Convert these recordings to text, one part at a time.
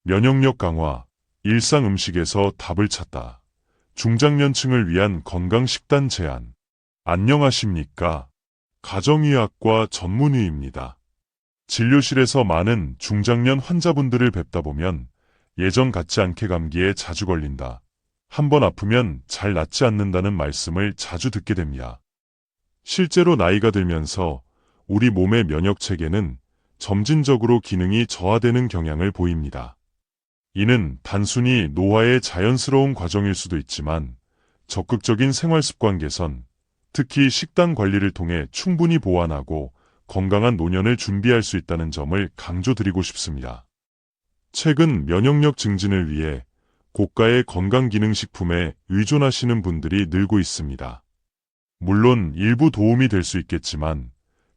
면역력 강화, 일상 음식에서 답을 찾다. 중장년층을 위한 건강 식단 제안. 안녕하십니까? 가정의학과 전문의입니다. 진료실에서 많은 중장년 환자분들을 뵙다 보면 예전 같지 않게 감기에 자주 걸린다. 한 번 아프면 잘 낫지 않는다는 말씀을 자주 듣게 됩니다. 실제로 나이가 들면서 우리 몸의 면역 체계는 점진적으로 기능이 저하되는 경향을 보입니다. 이는 단순히 노화의 자연스러운 과정일 수도 있지만 적극적인 생활 습관 개선, 특히 식단 관리를 통해 충분히 보완하고 건강한 노년을 준비할 수 있다는 점을 강조드리고 싶습니다. 최근 면역력 증진을 위해 고가의 건강기능식품에 의존하시는 분들이 늘고 있습니다. 물론 일부 도움이 될 수 있겠지만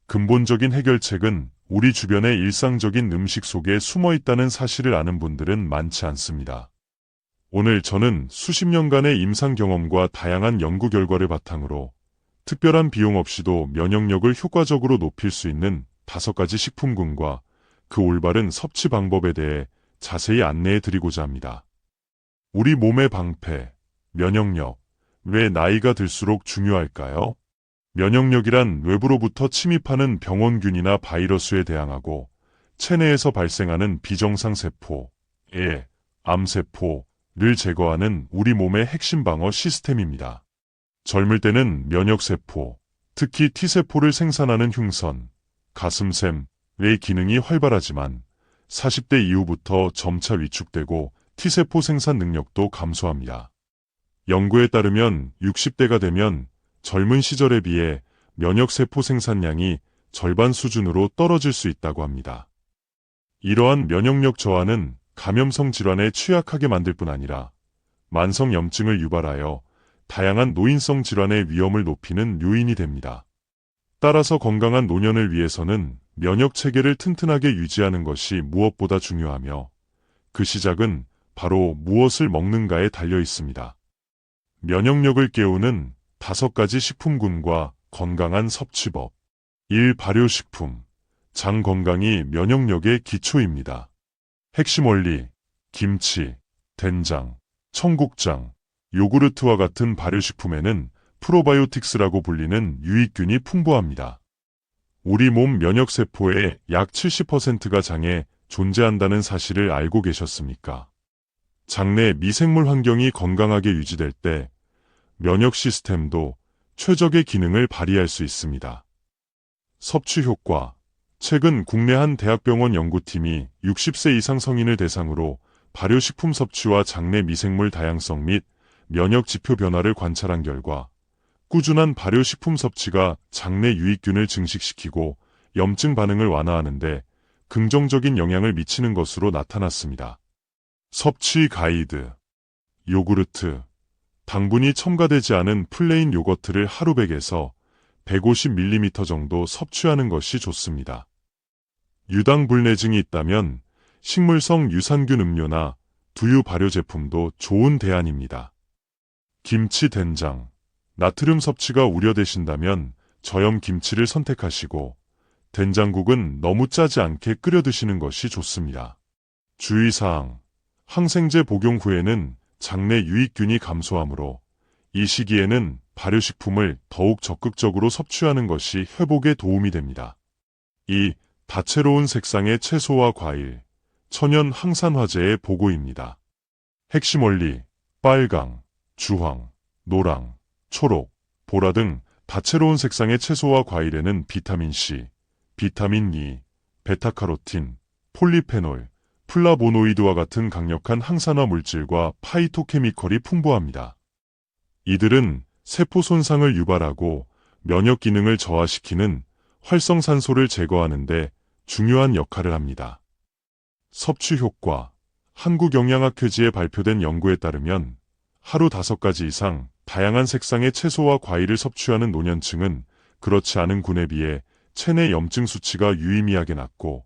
근본적인 해결책은 우리 주변의 일상적인 음식 속에 숨어 있다는 사실을 아는 분들은 많지 않습니다. 오늘 저는 수십 년간의 임상 경험과 다양한 연구 결과를 바탕으로 특별한 비용 없이도 면역력을 효과적으로 높일 수 있는 5가지 식품군과 그 올바른 섭취 방법에 대해 자세히 안내해 드리고자 합니다. 우리 몸의 방패, 면역력, 왜 나이가 들수록 중요할까요? 면역력이란 외부로부터 침입하는 병원균이나 바이러스에 대항하고 체내에서 발생하는 비정상 세포, 암세포를 제거하는 우리 몸의 핵심 방어 시스템입니다. 젊을 때는 면역세포, 특히 T세포를 생산하는 흉선, 가슴샘의 기능이 활발하지만 40대 이후부터 점차 위축되고 T세포 생산 능력도 감소합니다. 연구에 따르면 60대가 되면 젊은 시절에 비해 면역세포 생산량이 절반 수준으로 떨어질 수 있다고 합니다. 이러한 면역력 저하는 감염성 질환에 취약하게 만들 뿐 아니라 만성염증을 유발하여 다양한 노인성 질환의 위험을 높이는 요인이 됩니다. 따라서 건강한 노년을 위해서는 면역 체계를 튼튼하게 유지하는 것이 무엇보다 중요하며 그 시작은 바로 무엇을 먹는가에 달려 있습니다. 면역력을 깨우는 5가지 식품군과 건강한 섭취법. 1. 발효식품. 장 건강이 면역력의 기초입니다. 핵심 원리, 김치, 된장, 청국장, 요구르트와 같은 발효식품에는 프로바이오틱스라고 불리는 유익균이 풍부합니다. 우리 몸 면역세포의 약 70%가 장에 존재한다는 사실을 알고 계셨습니까? 장내 미생물 환경이 건강하게 유지될 때 면역 시스템도 최적의 기능을 발휘할 수 있습니다. 섭취 효과. 최근 국내 한 대학병원 연구팀이 60세 이상 성인을 대상으로 발효식품 섭취와 장내 미생물 다양성 및 면역 지표 변화를 관찰한 결과 꾸준한 발효식품 섭취가 장내 유익균을 증식시키고 염증 반응을 완화하는 데 긍정적인 영향을 미치는 것으로 나타났습니다. 섭취 가이드. 요구르트. 당분이 첨가되지 않은 플레인 요거트를 하루 100에서 150ml 정도 섭취하는 것이 좋습니다. 유당불내증이 있다면 식물성 유산균 음료나 두유 발효 제품도 좋은 대안입니다. 김치 된장. 나트륨 섭취가 우려되신다면 저염 김치를 선택하시고 된장국은 너무 짜지 않게 끓여 드시는 것이 좋습니다. 주의사항. 항생제 복용 후에는 장내 유익균이 감소하므로 이 시기에는 발효식품을 더욱 적극적으로 섭취하는 것이 회복에 도움이 됩니다. 2. 다채로운 색상의 채소와 과일, 천연 항산화제의 보고입니다. 핵심 원리, 빨강, 주황, 노랑, 초록, 보라 등 다채로운 색상의 채소와 과일에는 비타민C, 비타민 E, 베타카로틴, 폴리페놀, 플라보노이드와 같은 강력한 항산화 물질과 파이토케미컬이 풍부합니다. 이들은 세포 손상을 유발하고 면역 기능을 저하시키는 활성산소를 제거하는 데 중요한 역할을 합니다. 섭취 효과. 한국영양학회지에 발표된 연구에 따르면 하루 5가지 이상 다양한 색상의 채소와 과일을 섭취하는 노년층은 그렇지 않은 군에 비해 체내 염증 수치가 유의미하게 낮고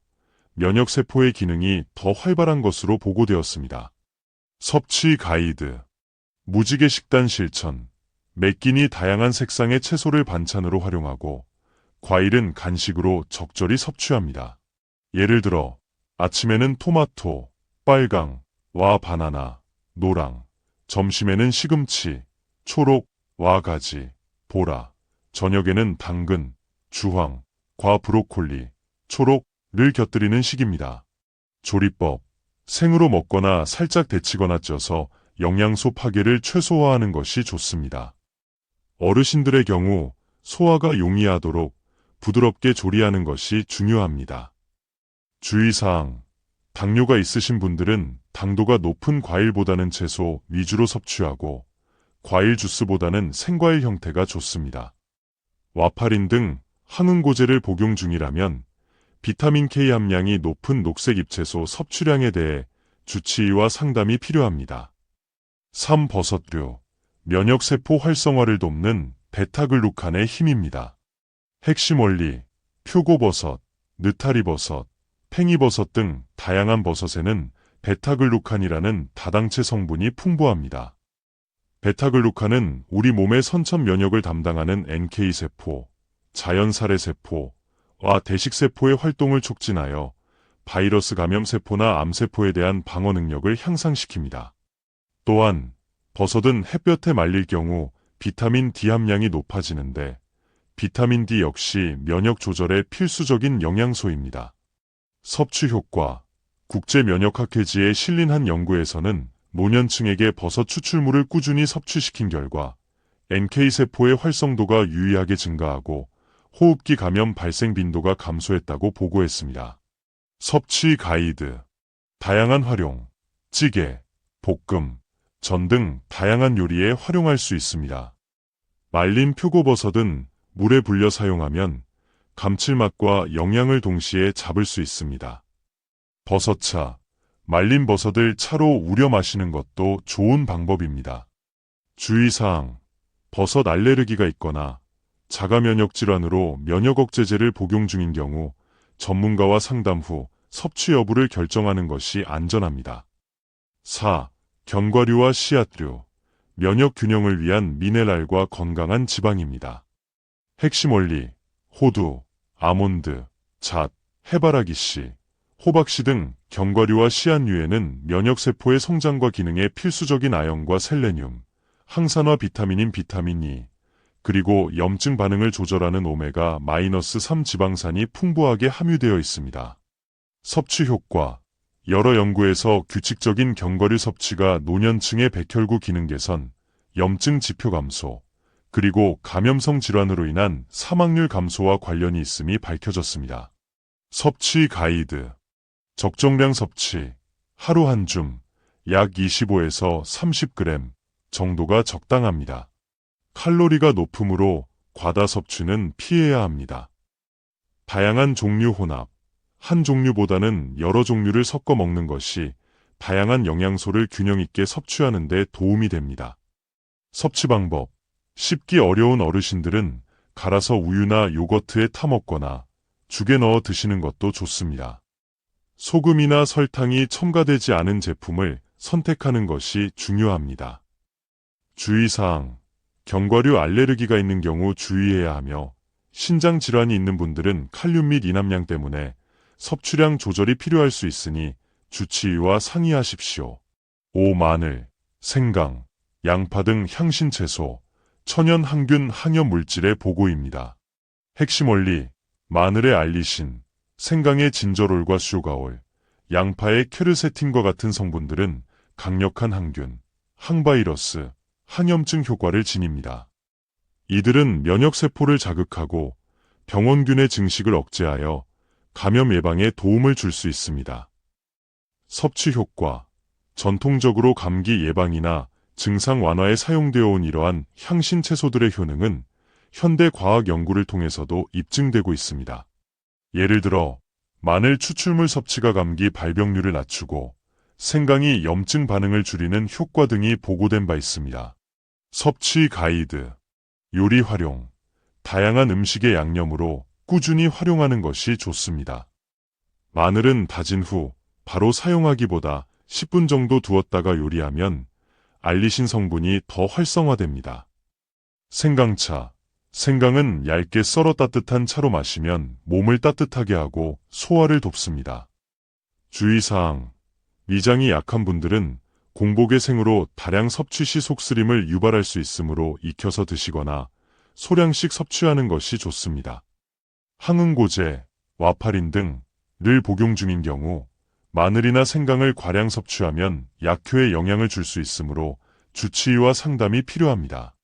면역세포의 기능이 더 활발한 것으로 보고되었습니다. 섭취 가이드. 무지개 식단 실천. 매 끼니 다양한 색상의 채소를 반찬으로 활용하고 과일은 간식으로 적절히 섭취합니다. 예를 들어 아침에는 토마토, 빨강, 와 바나나, 노랑, 점심에는 시금치, 초록, 와 가지, 보라, 저녁에는 당근, 주황, 과 브로콜리, 초록을 곁들이는 식입니다. 조리법, 생으로 먹거나 살짝 데치거나 쪄서 영양소 파괴를 최소화하는 것이 좋습니다. 어르신들의 경우 소화가 용이하도록 부드럽게 조리하는 것이 중요합니다. 주의사항, 당뇨가 있으신 분들은 당도가 높은 과일보다는 채소 위주로 섭취하고 과일 주스보다는 생과일 형태가 좋습니다. 와파린 등 항응고제를 복용 중이라면 비타민 K 함량이 높은 녹색 잎채소 섭취량에 대해 주치의와 상담이 필요합니다. 3. 버섯류, 면역세포 활성화를 돕는 베타글루칸의 힘입니다. 핵심 원리, 표고버섯, 느타리버섯, 팽이버섯 등 다양한 버섯에는 베타글루칸이라는 다당체 성분이 풍부합니다. 베타글루칸은 우리 몸의 선천 면역을 담당하는 NK세포, 자연살해세포와 대식세포의 활동을 촉진하여 바이러스 감염세포나 암세포에 대한 방어 능력을 향상시킵니다. 또한 버섯은 햇볕에 말릴 경우 비타민 D 함량이 높아지는데 비타민 D 역시 면역 조절에 필수적인 영양소입니다. 섭취 효과, 국제면역학회지에 실린 한 연구에서는 노년층에게 버섯 추출물을 꾸준히 섭취시킨 결과 NK세포의 활성도가 유의하게 증가하고 호흡기 감염 발생 빈도가 감소했다고 보고했습니다. 섭취 가이드, 다양한 활용, 찌개, 볶음, 전 등 다양한 요리에 활용할 수 있습니다. 말린 표고버섯은 물에 불려 사용하면 감칠맛과 영양을 동시에 잡을 수 있습니다. 버섯차, 말린 버섯을 차로 우려 마시는 것도 좋은 방법입니다. 주의사항, 버섯 알레르기가 있거나 자가면역 질환으로 면역 억제제를 복용 중인 경우 전문가와 상담 후 섭취 여부를 결정하는 것이 안전합니다. 4. 견과류와 씨앗류, 면역 균형을 위한 미네랄과 건강한 지방입니다. 핵심 원리, 호두, 아몬드, 잣, 해바라기씨, 호박씨 등 견과류와 씨앗류에는 면역세포의 성장과 기능에 필수적인 아연과 셀레늄, 항산화 비타민인 비타민 E, 그리고 염증 반응을 조절하는 오메가-3 지방산이 풍부하게 함유되어 있습니다. 섭취 효과, 여러 연구에서 규칙적인 견과류 섭취가 노년층의 백혈구 기능 개선, 염증 지표 감소, 그리고 감염성 질환으로 인한 사망률 감소와 관련이 있음이 밝혀졌습니다. 섭취 가이드, 적정량 섭취, 하루 한 줌, 약 25에서 30g 정도가 적당합니다. 칼로리가 높으므로 과다 섭취는 피해야 합니다. 다양한 종류 혼합, 한 종류보다는 여러 종류를 섞어 먹는 것이 다양한 영양소를 균형 있게 섭취하는 데 도움이 됩니다. 섭취 방법, 씹기 어려운 어르신들은 갈아서 우유나 요거트에 타 먹거나 죽에 넣어 드시는 것도 좋습니다. 소금이나 설탕이 첨가되지 않은 제품을 선택하는 것이 중요합니다. 주의사항, 견과류 알레르기가 있는 경우 주의해야 하며 신장 질환이 있는 분들은 칼륨 및 이남량 때문에 섭취량 조절이 필요할 수 있으니 주치의와 상의하십시오. 5. 마늘, 생강, 양파 등 향신채소, 천연 항균 항염 물질의 보고입니다. 핵심 원리, 마늘의 알리신, 생강의 진저롤과 슈가올, 양파의 퀘르세틴과 같은 성분들은 강력한 항균, 항바이러스, 항염증 효과를 지닙니다. 이들은 면역세포를 자극하고 병원균의 증식을 억제하여 감염 예방에 도움을 줄 수 있습니다. 섭취 효과, 전통적으로 감기 예방이나 증상 완화에 사용되어 온 이러한 향신 채소들의 효능은 현대 과학 연구를 통해서도 입증되고 있습니다. 예를 들어 마늘 추출물 섭취가 감기 발병률을 낮추고 생강이 염증 반응을 줄이는 효과 등이 보고된 바 있습니다. 섭취 가이드, 요리 활용, 다양한 음식의 양념으로 꾸준히 활용하는 것이 좋습니다. 마늘은 다진 후 바로 사용하기보다 10분 정도 두었다가 요리하면 알리신 성분이 더 활성화됩니다. 생강차, 생강은 얇게 썰어 따뜻한 차로 마시면 몸을 따뜻하게 하고 소화를 돕습니다. 주의사항, 위장이 약한 분들은 공복의 생으로 다량 섭취 시 속쓰림을 유발할 수 있으므로 익혀서 드시거나 소량씩 섭취하는 것이 좋습니다. 항응고제, 와파린 등을 복용 중인 경우 마늘이나 생강을 과량 섭취하면 약효에 영향을 줄 수 있으므로 주치의와 상담이 필요합니다.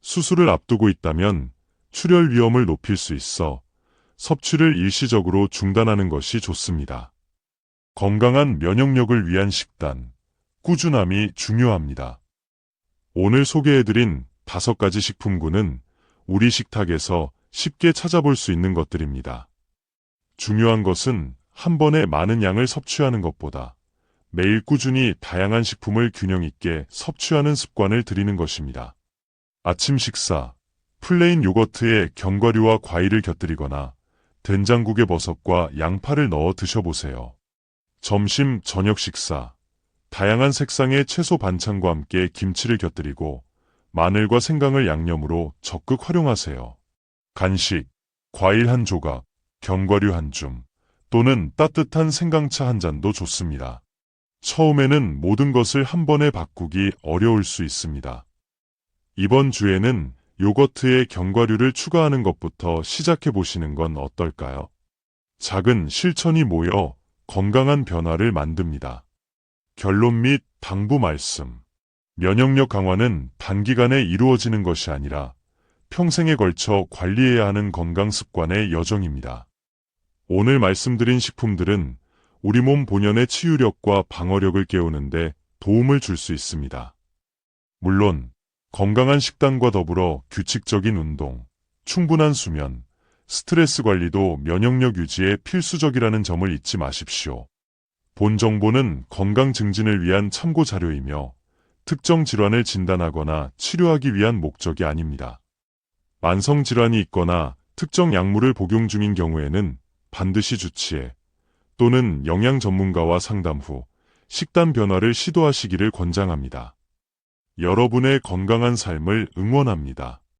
수술을 앞두고 있다면 출혈 위험을 높일 수 있어 섭취를 일시적으로 중단하는 것이 좋습니다. 건강한 면역력을 위한 식단, 꾸준함이 중요합니다. 오늘 소개해드린 5가지 식품군은 우리 식탁에서 쉽게 찾아볼 수 있는 것들입니다. 중요한 것은 한 번에 많은 양을 섭취하는 것보다 매일 꾸준히 다양한 식품을 균형 있게 섭취하는 습관을 들이는 것입니다. 아침 식사, 플레인 요거트에 견과류와 과일을 곁들이거나 된장국에 버섯과 양파를 넣어 드셔보세요. 점심, 저녁 식사, 다양한 색상의 채소 반찬과 함께 김치를 곁들이고 마늘과 생강을 양념으로 적극 활용하세요. 간식, 과일 한 조각, 견과류 한 줌, 또는 따뜻한 생강차 한 잔도 좋습니다. 처음에는 모든 것을 한 번에 바꾸기 어려울 수 있습니다. 이번 주에는 요거트에 견과류를 추가하는 것부터 시작해 보시는 건 어떨까요? 작은 실천이 모여 건강한 변화를 만듭니다. 결론 및 당부 말씀. 면역력 강화는 단기간에 이루어지는 것이 아니라 평생에 걸쳐 관리해야 하는 건강 습관의 여정입니다. 오늘 말씀드린 식품들은 우리 몸 본연의 치유력과 방어력을 깨우는데 도움을 줄 수 있습니다. 물론 건강한 식단과 더불어 규칙적인 운동, 충분한 수면, 스트레스 관리도 면역력 유지에 필수적이라는 점을 잊지 마십시오. 본 정보는 건강 증진을 위한 참고 자료이며 특정 질환을 진단하거나 치료하기 위한 목적이 아닙니다. 만성 질환이 있거나 특정 약물을 복용 중인 경우에는 반드시 주치의 또는 영양 전문가와 상담 후 식단 변화를 시도하시기를 권장합니다. 여러분의 건강한 삶을 응원합니다.